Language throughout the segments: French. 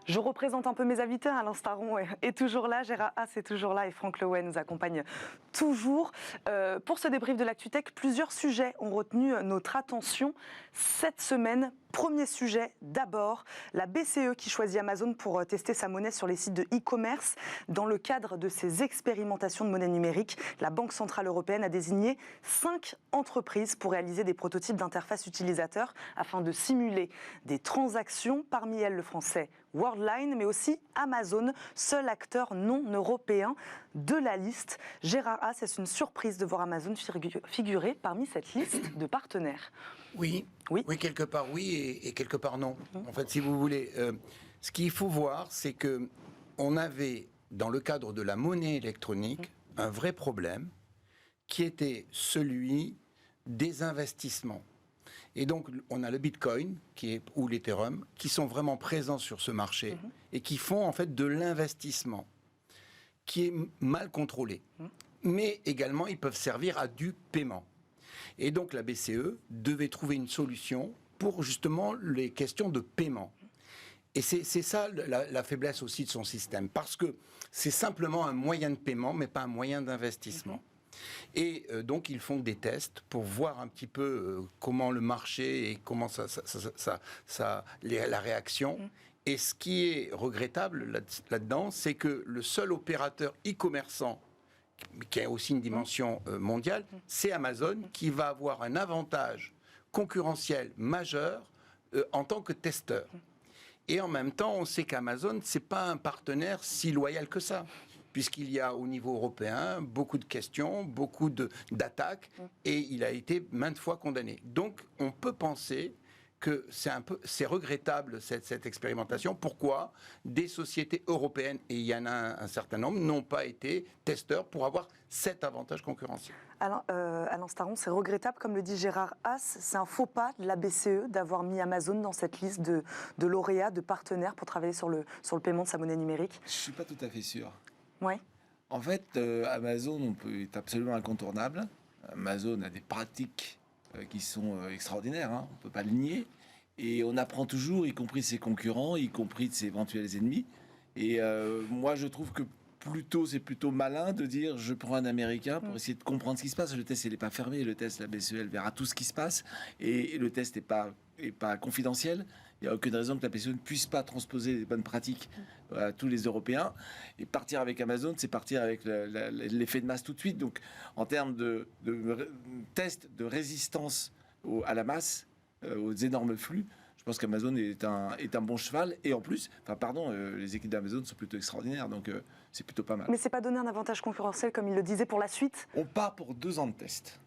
Je représente un peu mes invités. Alain Staron est toujours là, Gérard Haas est toujours là et Franck Lewey nous accompagne toujours. Pour ce débrief de l'ActuTech, plusieurs sujets ont retenu notre attention cette semaine. Premier sujet, d'abord, la BCE qui choisit Amazon pour tester sa monnaie sur les sites de e-commerce. Dans le cadre de ses expérimentations de monnaie numérique, la Banque Centrale Européenne a désigné 5 entreprises pour réaliser des prototypes d'interface utilisateur afin de simuler des transactions, parmi elles le français Worldline, mais aussi Amazon, seul acteur non européen de la liste. Gérard Haas, est-ce une surprise de voir Amazon figurer parmi cette liste de partenaires ? Oui, quelque part oui et quelque part non. En fait, si vous voulez, ce qu'il faut voir, c'est que on avait, dans le cadre de la monnaie électronique, un vrai problème qui était celui des investissements. Et donc, on a le Bitcoin ou l'Ethereum qui sont vraiment présents sur ce marché et qui font en fait de l'investissement qui est mal contrôlé. Mais également, ils peuvent servir à du paiement. Et donc, la BCE devait trouver une solution pour justement les questions de paiement. Et c'est ça la faiblesse aussi de son système, parce que c'est simplement un moyen de paiement, mais pas un moyen d'investissement. Et donc, ils font des tests pour voir un petit peu comment le marché et comment la réaction. Et ce qui est regrettable là-dedans, c'est que le seul opérateur e-commerçant qui a aussi une dimension mondiale, c'est Amazon qui va avoir un avantage concurrentiel majeur en tant que testeur. Et en même temps, on sait qu'Amazon, c'est pas un partenaire si loyal que ça, puisqu'il y a au niveau européen beaucoup de questions, beaucoup d'attaques, et il a été maintes fois condamné. Donc, on peut penser que c'est regrettable cette expérimentation. Pourquoi des sociétés européennes, et il y en a un certain nombre, n'ont pas été testeurs pour avoir cet avantage concurrentiel? Alain Staron, c'est regrettable, comme le dit Gérard Haas, c'est un faux pas de la BCE d'avoir mis Amazon dans cette liste de lauréats, de partenaires pour travailler sur le paiement de sa monnaie numérique. Je ne suis pas tout à fait sûr. Oui. En fait, Amazon est absolument incontournable. Amazon a des pratiques qui sont extraordinaires, hein, on ne peut pas le nier. Et on apprend toujours, y compris de ses concurrents, y compris de ses éventuels ennemis. Et moi, je trouve que c'est plutôt malin de dire je prends un Américain pour essayer de comprendre ce qui se passe. Le test, il n'est pas fermé. Le test, la BCE, elle verra tout ce qui se passe. Et le test n'est pas confidentiel. Il n'y a aucune raison que la BCE ne puisse pas transposer les bonnes pratiques à tous les Européens. Et partir avec Amazon, c'est partir avec l'effet de masse tout de suite. Donc, en termes de test de résistance à la masse, aux énormes flux, je pense qu'Amazon est un bon cheval. Et en plus, les équipes d'Amazon sont plutôt extraordinaires. Donc, c'est plutôt pas mal. Mais c'est pas donner un avantage concurrentiel, comme il le disait, pour la suite? On part pour 2 ans de test.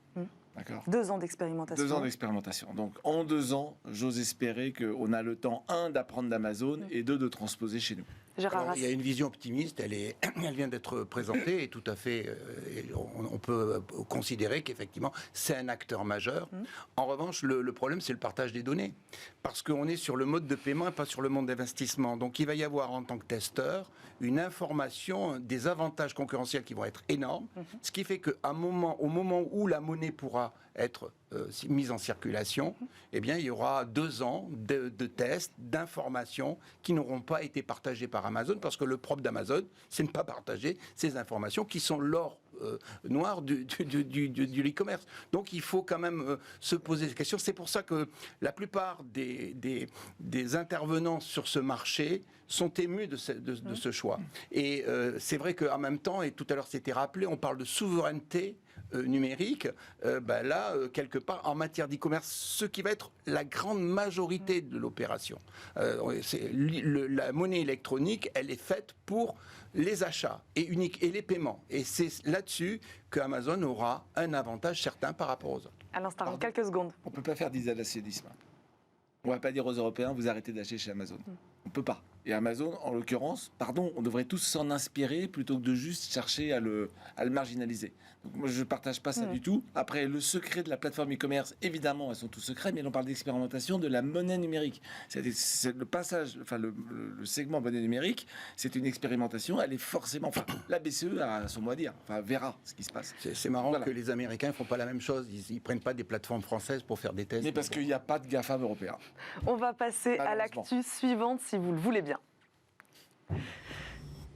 D'accord. 2 ans d'expérimentation. 2 ans d'expérimentation. Donc, en 2 ans, j'ose espérer qu'on a le temps, 1, d'apprendre d'Amazon et 2, de transposer chez nous. Alors, il y a une vision optimiste, elle vient d'être présentée et tout à fait, on peut considérer qu'effectivement, c'est un acteur majeur. En revanche, le problème, c'est le partage des données. Parce qu'on est sur le mode de paiement et pas sur le mode d'investissement. Donc, il va y avoir, en tant que testeur, une information des avantages concurrentiels qui vont être énormes. Ce qui fait qu'au moment où la monnaie pourra être mise en circulation, eh bien, il y aura 2 ans de tests, d'informations qui n'auront pas été partagées par Amazon, parce que le propre d'Amazon, c'est ne pas partager ces informations qui sont l'or noir du e-commerce. Donc, il faut quand même se poser des questions. C'est pour ça que la plupart des intervenants sur ce marché sont émus de ce choix. Et c'est vrai qu'en même temps, et tout à l'heure c'était rappelé, on parle de souveraineté numérique. Quelque part, en matière d'e-commerce, ce qui va être la grande majorité de l'opération. La monnaie électronique, elle est faite pour les achats et les paiements. Et c'est là-dessus qu'Amazon aura un avantage certain par rapport aux autres. À l'instant, en quelques secondes. On ne peut pas faire d'isolationnisme. On ne va pas dire aux Européens, vous arrêtez d'acheter chez Amazon. On ne peut pas. Et Amazon, en l'occurrence, on devrait tous s'en inspirer plutôt que de juste chercher à le marginaliser. Donc moi, je ne partage pas ça du tout. Après, le secret de la plateforme e-commerce, évidemment, elles sont tous secrets, mais on parle d'expérimentation de la monnaie numérique. C'est le passage, le segment monnaie numérique, c'est une expérimentation, elle est forcément... la BCE a son mot à dire, verra ce qui se passe. C'est marrant que les Américains ne font pas la même chose. Ils ne prennent pas des plateformes françaises pour faire des tests. Mais parce qu'il n'y a pas de GAFAM européen. On va passer à l'actu suivante, si vous le voulez bien.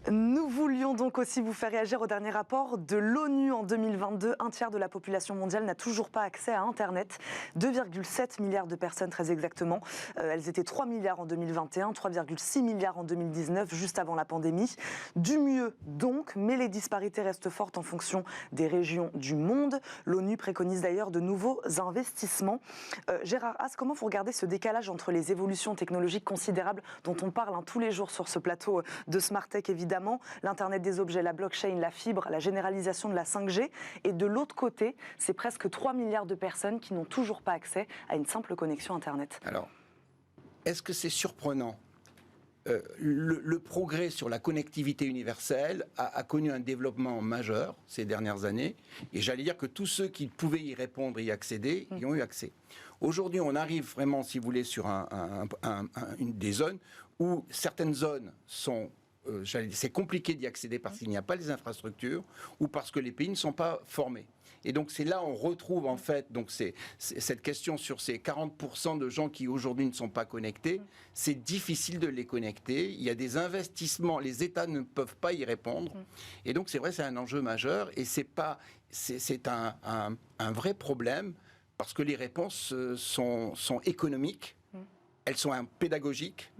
Nous voulions donc aussi vous faire réagir au dernier rapport de l'ONU en 2022. Un tiers de la population mondiale n'a toujours pas accès à Internet. 2,7 milliards de personnes très exactement. Elles étaient 3 milliards en 2021, 3,6 milliards en 2019, juste avant la pandémie. Du mieux donc, mais les disparités restent fortes en fonction des régions du monde. L'ONU préconise d'ailleurs de nouveaux investissements. Gérard Haas, comment vous regardez ce décalage entre les évolutions technologiques considérables dont on parle tous les jours sur ce plateau de Smartech évidemment, l'Internet des objets, la blockchain, la fibre, la généralisation de la 5G. Et de l'autre côté, c'est presque 3 milliards de personnes qui n'ont toujours pas accès à une simple connexion Internet. Alors, est-ce que c'est surprenant ? Le progrès sur la connectivité universelle a connu un développement majeur ces dernières années. Et j'allais dire que tous ceux qui pouvaient y répondre, y accéder, y ont eu accès. Aujourd'hui, on arrive vraiment, si vous voulez, sur des zones où certaines zones sont... c'est compliqué d'y accéder parce qu'il n'y a pas les infrastructures ou parce que les pays ne sont pas formés. Et donc c'est là on retrouve en fait donc cette question sur ces 40% de gens qui aujourd'hui ne sont pas connectés. C'est difficile de les connecter. Il y a des investissements, les États ne peuvent pas y répondre. Et donc c'est vrai, c'est un enjeu majeur et c'est un vrai problème parce que les réponses sont économiques, elles sont pédagogiques.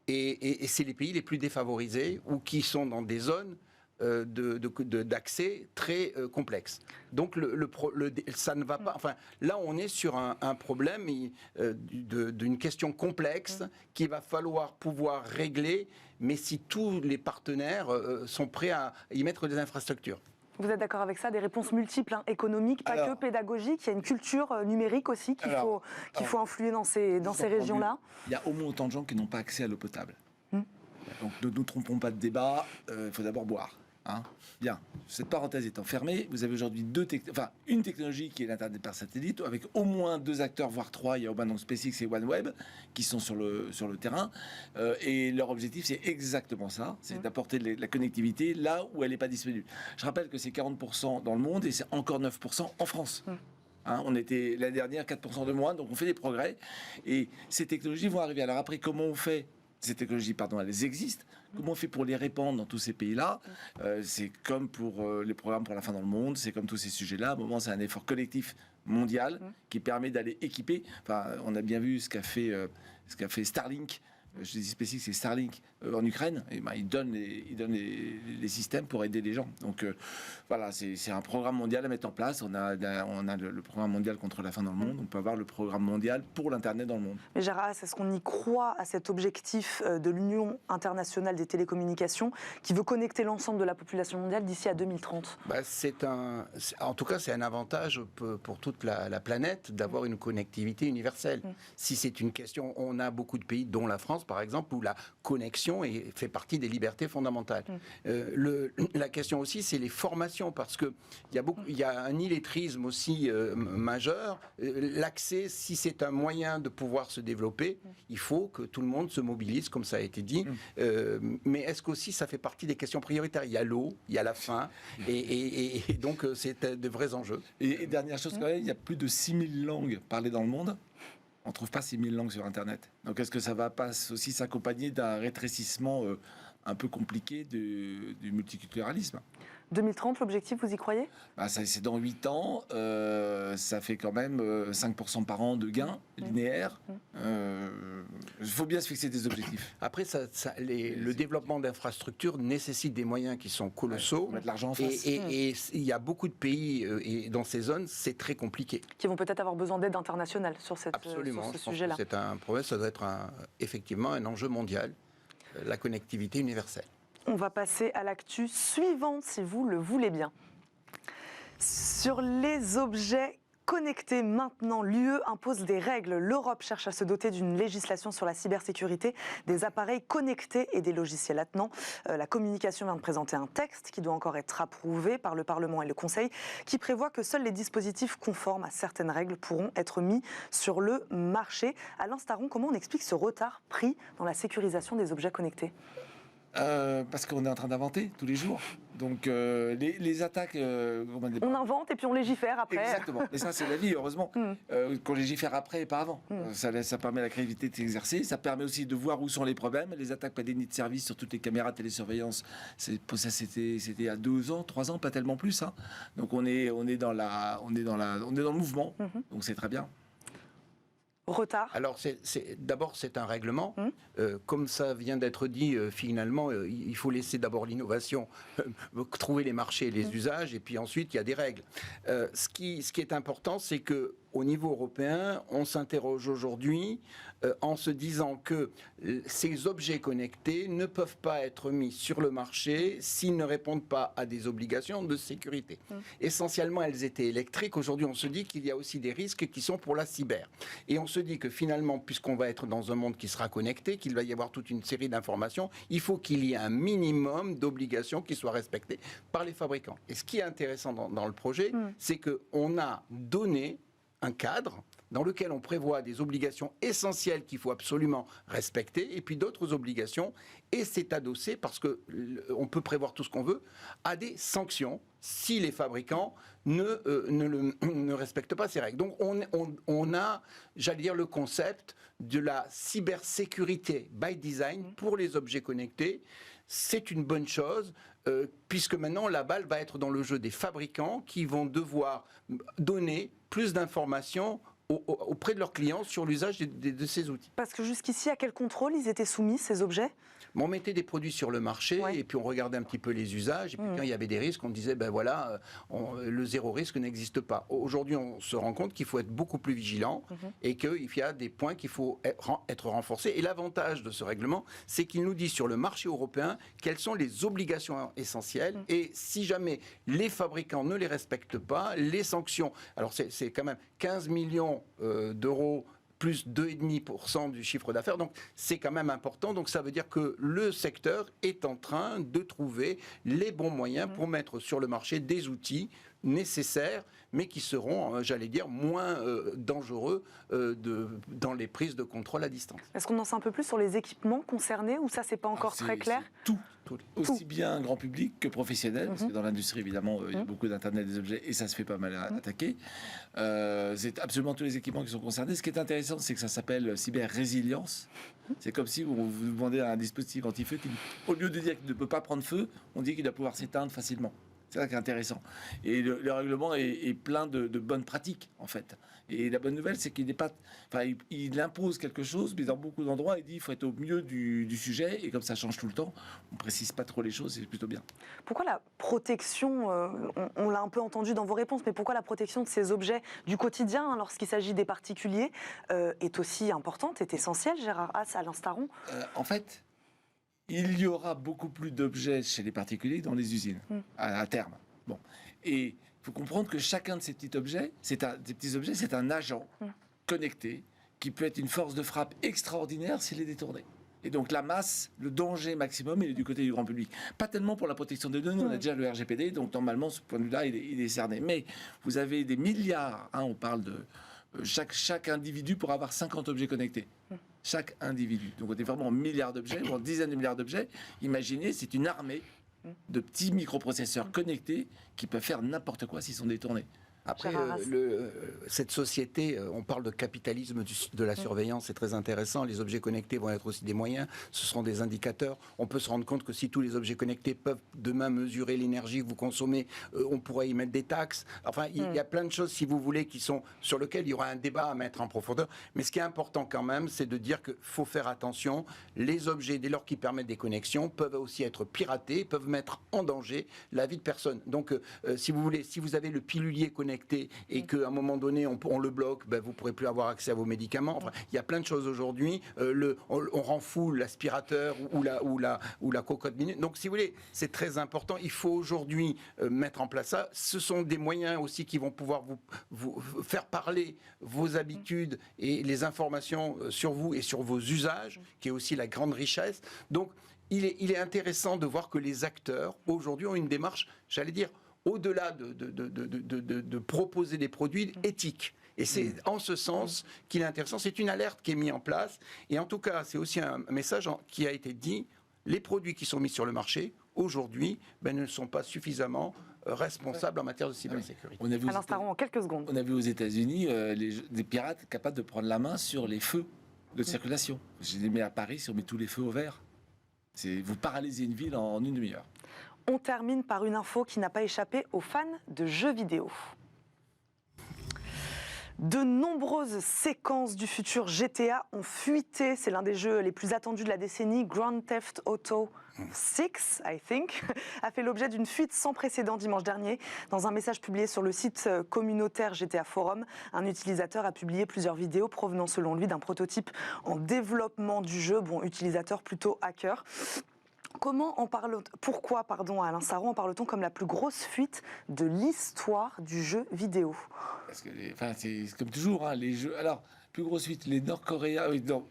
Et c'est les pays les plus défavorisés ou qui sont dans des zones d'accès très complexes. Donc ça ne va pas. Enfin, là, on est sur un problème d'une question complexe qu'il va falloir pouvoir régler, mais si tous les partenaires sont prêts à y mettre des infrastructures. Vous êtes d'accord avec ça? Des réponses multiples, économiques, pas que pédagogiques. Il y a une culture numérique aussi qu'il faut influer dans ces régions-là. Il y a au moins autant de gens qui n'ont pas accès à l'eau potable. Donc ne nous trompons pas de débat, il faut d'abord boire. Bien, cette parenthèse étant fermée, vous avez aujourd'hui une technologie qui est l'Internet par satellite, avec au moins 2 acteurs, voire 3, il y a Open SpaceX et OneWeb, qui sont sur le terrain. Et leur objectif, c'est exactement ça, c'est d'apporter la connectivité là où elle n'est pas disponible. Je rappelle que c'est 40% dans le monde et c'est encore 9% en France. On était l'année dernière 4% de moins, donc on fait des progrès. Et ces technologies vont arriver. Alors après, comment on fait ? Ces technologies, elles existent. Comment on fait pour les répandre dans tous ces pays-là ? C'est comme pour les programmes pour la fin dans le monde, c'est comme tous ces sujets-là. À un moment, c'est un effort collectif mondial qui permet d'aller équiper. Enfin, on a bien vu ce qu'a fait Starlink. Je dis SpaceX, c'est Starlink en Ukraine. Et ils donnent les systèmes pour aider les gens. Donc voilà, c'est un programme mondial à mettre en place. On a le programme mondial contre la faim dans le monde. On peut avoir le programme mondial pour l'Internet dans le monde. Mais Gérard, est-ce qu'on y croit à cet objectif de l'Union internationale des télécommunications qui veut connecter l'ensemble de la population mondiale d'ici à 2030 ? En tout cas, c'est un avantage pour toute la planète d'avoir une connectivité universelle. Si c'est une question, on a beaucoup de pays, dont la France, par exemple, où la connexion fait partie des libertés fondamentales. La question aussi, c'est les formations, parce qu'il y a un illettrisme aussi majeur. L'accès, si c'est un moyen de pouvoir se développer, il faut que tout le monde se mobilise, comme ça a été dit. Mais est-ce qu'aussi, ça fait partie des questions prioritaires ? Il y a l'eau, il y a la faim, et donc c'est de vrais enjeux. Et dernière chose, quand même, il y a plus de 6000 langues parlées dans le monde. On ne trouve pas 6000 langues sur Internet. Donc est-ce que ça va pas aussi s'accompagner d'un rétrécissement un peu compliqué du multiculturalisme ? 2030, l'objectif, vous y croyez ? C'est dans 8 ans, ça fait quand même 5% par an de gains linéaires. Il faut bien se fixer des objectifs. Après, le développement d'infrastructures nécessite des moyens qui sont colossaux. Mettre l'argent en face. Et il y a beaucoup de pays, et dans ces zones, c'est très compliqué. Qui vont peut-être avoir besoin d'aide internationale sur ce sujet-là. C'est un problème, ça doit être effectivement un enjeu mondial, la connectivité universelle. On va passer à l'actu suivante, si vous le voulez bien. Sur les objets connectés maintenant, l'UE impose des règles. L'Europe cherche à se doter d'une législation sur la cybersécurité des appareils connectés et des logiciels attenants. La communication vient de présenter un texte qui doit encore être approuvé par le Parlement et le Conseil, qui prévoit que seuls les dispositifs conformes à certaines règles pourront être mis sur le marché. Alain Staron, comment on explique ce retard pris dans la sécurisation des objets connectés ? Parce qu'on est en train d'inventer tous les jours. Donc les attaques... On invente et puis on légifère après. Exactement. Et ça, c'est la vie, heureusement. Qu'on légifère après et pas avant. Ça permet la créativité de s'exercer. Ça permet aussi de voir où sont les problèmes. Les attaques par déni de service sur toutes les caméras de télésurveillance, c'était il y a 2 ans, 3 ans, pas tellement plus. Hein. Donc on est dans le mouvement. Donc c'est très bien. Retard. Alors, d'abord, c'est un règlement. Comme ça vient d'être dit, finalement, il faut laisser d'abord l'innovation, trouver les marchés et les usages, et puis ensuite, il y a des règles. Ce qui est important, c'est que au niveau européen, on s'interroge aujourd'hui en se disant que ces objets connectés ne peuvent pas être mis sur le marché s'ils ne répondent pas à des obligations de sécurité. Essentiellement, elles étaient électriques. Aujourd'hui, on se dit qu'il y a aussi des risques qui sont pour la cyber. Et on se dit que finalement, puisqu'on va être dans un monde qui sera connecté, qu'il va y avoir toute une série d'informations, il faut qu'il y ait un minimum d'obligations qui soient respectées par les fabricants. Et ce qui est intéressant dans le projet, c'est qu'on a donné un cadre dans lequel on prévoit des obligations essentielles qu'il faut absolument respecter et puis d'autres obligations, et c'est adossé, parce qu'on peut prévoir tout ce qu'on veut, à des sanctions si les fabricants ne respectent pas ces règles. Donc on a, j'allais dire, le concept de la cybersécurité by design pour les objets connectés. C'est une bonne chose, puisque maintenant la balle va être dans le jeu des fabricants qui vont devoir donner plus d'informations auprès de leurs clients sur l'usage de ces outils. Parce que jusqu'ici, à quel contrôle ils étaient soumis, ces objets ? On mettait des produits sur le marché, et puis on regardait un petit peu les usages, et puis quand il y avait des risques, on disait, ben voilà, le zéro risque n'existe pas. Aujourd'hui, on se rend compte qu'il faut être beaucoup plus vigilant, et qu'il y a des points qu'il faut être renforcés. Et l'avantage de ce règlement, c'est qu'il nous dit sur le marché européen quelles sont les obligations essentielles, et si jamais les fabricants ne les respectent pas, les sanctions, alors c'est quand même 15 millions d'euros, plus 2,5% du chiffre d'affaires. Donc, c'est quand même important. Donc, ça veut dire que le secteur est en train de trouver les bons moyens pour mettre sur le marché des outils nécessaires, mais qui seront, j'allais dire, moins dangereux dans les prises de contrôle à distance. Est-ce qu'on en sait un peu plus sur les équipements concernés, ou ça, c'est pas encore très clair ? Tout. Aussi bien grand public que professionnel, parce que dans l'industrie, évidemment, il y a beaucoup d'Internet des objets et ça se fait pas mal attaquer. C'est absolument tous les équipements qui sont concernés. Ce qui est intéressant, c'est que ça s'appelle cyber-résilience. C'est comme si vous demandez à un dispositif anti-feu qui, au lieu de dire qu'il ne peut pas prendre feu, on dit qu'il doit pouvoir s'éteindre facilement. C'est ça qui est intéressant. Et le règlement est plein de bonnes pratiques, en fait. Et la bonne nouvelle, c'est qu'il n'est pas... Enfin, il impose quelque chose, mais dans beaucoup d'endroits, il dit qu'il faut être au mieux du sujet. Et comme ça change tout le temps, on ne précise pas trop les choses, c'est plutôt bien. Pourquoi la protection, on l'a un peu entendu dans vos réponses, mais pourquoi la protection de ces objets du quotidien, hein, lorsqu'il s'agit des particuliers, est aussi importante, est essentielle, Gérard Haas, Alain Staron ? En fait... il y aura beaucoup plus d'objets chez les particuliers que dans les usines, à terme. Bon. Et il faut comprendre que chacun de ces petits objets, c'est un agent connecté qui peut être une force de frappe extraordinaire s'il est détourné. Et donc la masse, le danger maximum, il est du côté du grand public. Pas tellement pour la protection des données, on a déjà le RGPD, donc normalement, ce point de vue-là, il est cerné. Mais vous avez des milliards, on parle de... chaque individu pour avoir 50 objets connectés. Chaque individu. Donc on est vraiment en milliards d'objets, ou en dizaines de milliards d'objets. Imaginez, c'est une armée de petits microprocesseurs connectés qui peuvent faire n'importe quoi s'ils sont détournés. Après, cette société, on parle de capitalisme de la surveillance, c'est très intéressant. Les objets connectés vont être aussi des moyens, ce seront des indicateurs. On peut se rendre compte que si tous les objets connectés peuvent demain mesurer l'énergie que vous consommez, on pourrait y mettre des taxes. Enfin, il y a plein de choses, si vous voulez, sur lesquelles il y aura un débat à mettre en profondeur. Mais ce qui est important quand même, c'est de dire qu'il faut faire attention. Les objets, dès lors qu'ils permettent des connexions, peuvent aussi être piratés, peuvent mettre en danger la vie de personne. Donc, si vous voulez, si vous avez le pilulier connecté, et qu'à un moment donné on le bloque, vous ne pourrez plus avoir accès à vos médicaments. Enfin, il y a plein de choses aujourd'hui. On rend fou l'aspirateur ou la cocotte minute. Donc si vous voulez, c'est très important. Il faut aujourd'hui mettre en place ça. Ce sont des moyens aussi qui vont pouvoir vous faire parler vos habitudes et les informations sur vous et sur vos usages, qui est aussi la grande richesse. Donc il est intéressant de voir que les acteurs aujourd'hui ont une démarche, j'allais dire, au-delà de proposer des produits éthiques. Et c'est en ce sens qu'il est intéressant. C'est une alerte qui est mise en place. Et en tout cas, c'est aussi un message qui a été dit. les produits qui sont mis sur le marché, aujourd'hui, ne sont pas suffisamment responsables en matière de cybersécurité. On a vu Alain Staron, en quelques secondes. On a vu aux États-Unis des pirates capables de prendre la main sur les feux de circulation. Je les mets à Paris, si on met tous les feux au vert, vous paralysez une ville en une demi-heure. On termine par une info qui n'a pas échappé aux fans de jeux vidéo. De nombreuses séquences du futur GTA ont fuité. C'est l'un des jeux les plus attendus de la décennie. Grand Theft Auto 6, I think, a fait l'objet d'une fuite sans précédent dimanche dernier. Dans un message publié sur le site communautaire GTA Forum, un utilisateur a publié plusieurs vidéos provenant selon lui d'un prototype en développement du jeu. Bon, utilisateur plutôt hacker. Pourquoi, Alain Staron, en parle-t-on comme la plus grosse fuite de l'histoire du jeu vidéo? Parce que, c'est comme toujours, les jeux. Alors, plus grosse fuite, les Nord-Coréens.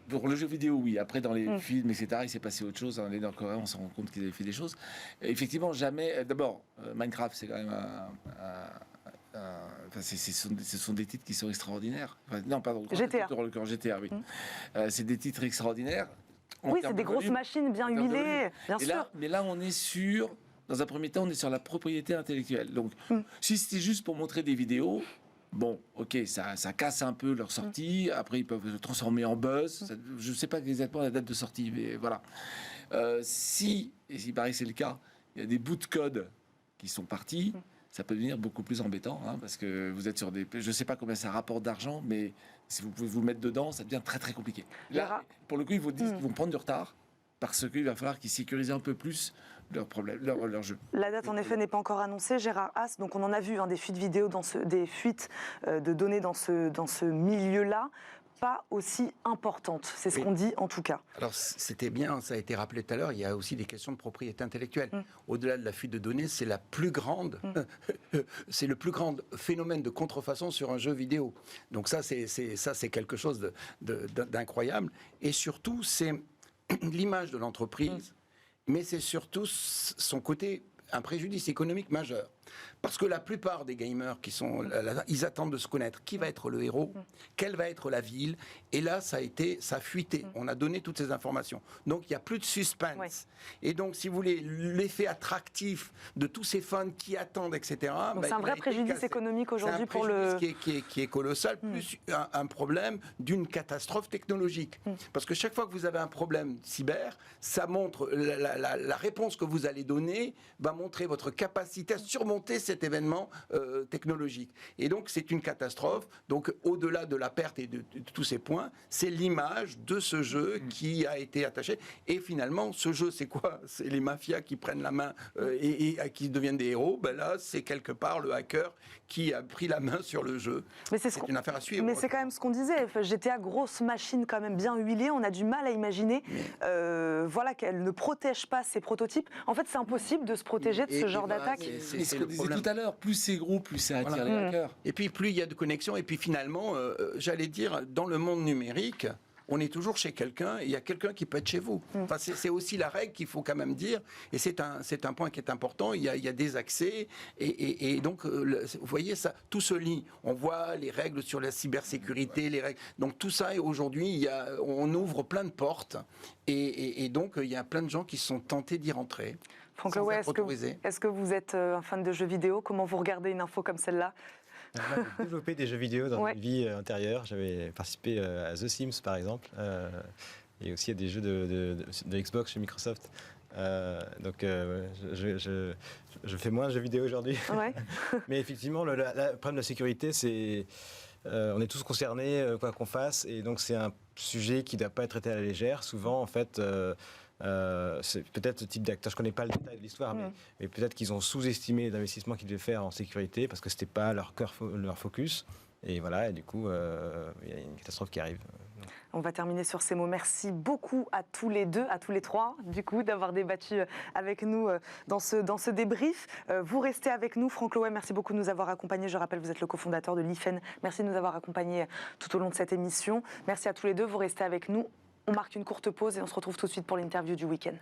Pour le jeu vidéo, oui. Après, dans les films, etc., il s'est passé autre chose. Les Nord-Coréens, on s'en rend compte qu'ils avaient fait des choses. Effectivement, jamais. D'abord, Minecraft, c'est quand même ce sont des titres qui sont extraordinaires. Non, pardon. GTA. GTA, oui. C'est des titres extraordinaires. Oui, c'est des grosses machines bien huilées, bien sûr. Mais là, on est dans un premier temps, on est sur la propriété intellectuelle. Donc, si c'était juste pour montrer des vidéos, bon, ok, ça casse un peu leur sortie. Après, ils peuvent se transformer en buzz. Je ne sais pas exactement la date de sortie, mais voilà. Et s'il paraît que c'est le cas, il y a des bouts de code qui sont partis. Ça peut devenir beaucoup plus embêtant, parce que vous êtes sur des... Je ne sais pas combien ça rapporte d'argent, mais si vous pouvez vous mettre dedans, ça devient très très compliqué. Là, pour le coup, ils vont prendre du retard, parce qu'il va falloir qu'ils sécurisent un peu plus leur jeu. La date, en effet, n'est pas encore annoncée. Gérard Haas, donc on en a vu des fuites vidéo, des fuites de données dans ce milieu-là, pas aussi importantes. C'est ce qu'on dit en tout cas. Alors c'était bien, ça a été rappelé tout à l'heure, il y a aussi des questions de propriété intellectuelle. Au-delà de la fuite de données, c'est la plus grande, c'est le plus grand phénomène de contrefaçon sur un jeu vidéo. Donc ça c'est quelque chose d'incroyable. Et surtout, c'est l'image de l'entreprise, mais c'est surtout son côté, un préjudice économique majeur. Parce que la plupart des gamers qui sont là, ils attendent de se connaître. Qui va être le héros? Quelle va être la ville? Et là, ça a fuité. On a donné toutes ces informations. Donc, il n'y a plus de suspense. Ouais. Et donc, si vous voulez, l'effet attractif de tous ces fans qui attendent, etc. Donc, c'est un vrai préjudice économique aujourd'hui pour le... qui est colossal, plus un problème d'une catastrophe technologique. Parce que chaque fois que vous avez un problème cyber, ça montre, la réponse que vous allez donner va montrer votre capacité à surmonter cet événement technologique. Et donc, c'est une catastrophe. Donc, au-delà de la perte et de tous ces points, c'est l'image de ce jeu qui a été attaché. Et finalement, ce jeu, c'est quoi? C'est les mafias qui prennent la main et qui deviennent des héros. Ben là, c'est quelque part le hacker qui a pris la main sur le jeu. Mais c'est une affaire à suivre. Mais c'est quand même ce qu'on disait. GTA, grosse machine quand même bien huilée. On a du mal à imaginer qu'elle ne protège pas ses prototypes. En fait, c'est impossible de se protéger de ce genre d'attaque. C'est ce qu'on disait tout à l'heure. Plus c'est gros, plus ça attire les hackers. Et puis, plus il y a de connexions. Et puis, finalement, j'allais dire, dans le monde numérique, on est toujours chez quelqu'un et il y a quelqu'un qui peut être chez vous. Enfin, c'est aussi la règle qu'il faut quand même dire. Et c'est un point qui est important. Il y a des accès. Et donc, vous voyez, ça, tout se lie. On voit les règles sur la cybersécurité, les règles. Donc, tout ça, et aujourd'hui, on ouvre plein de portes. Et donc, il y a plein de gens qui sont tentés d'y rentrer. Franck Lewey, est-ce que vous êtes un fan de jeux vidéo? Comment vous regardez une info comme celle-là? J'ai développé des jeux vidéo dans une vie antérieure. J'avais participé à The Sims, par exemple, et aussi à des jeux de Xbox chez Microsoft. Donc, je fais moins de jeux vidéo aujourd'hui. Ouais. Mais effectivement, le problème de la sécurité, c'est... on est tous concernés, quoi qu'on fasse, et donc c'est un sujet qui ne doit pas être traité à la légère. Souvent, en fait... c'est peut-être ce type d'acteur, je ne connais pas le détail de l'histoire, mais peut-être qu'ils ont sous-estimé l'investissement qu'ils devaient faire en sécurité parce que ce n'était pas leur focus. Et voilà, et du coup, il y a une catastrophe qui arrive. On va terminer sur ces mots. Merci beaucoup à tous les deux, à tous les trois, du coup, d'avoir débattu avec nous dans ce débrief. Vous restez avec nous. Franck Lewey, merci beaucoup de nous avoir accompagnés. Je rappelle, vous êtes le cofondateur de l'IFEN. Merci de nous avoir accompagnés tout au long de cette émission. Merci à tous les deux. Vous restez avec nous. On marque une courte pause et on se retrouve tout de suite pour l'interview du week-end.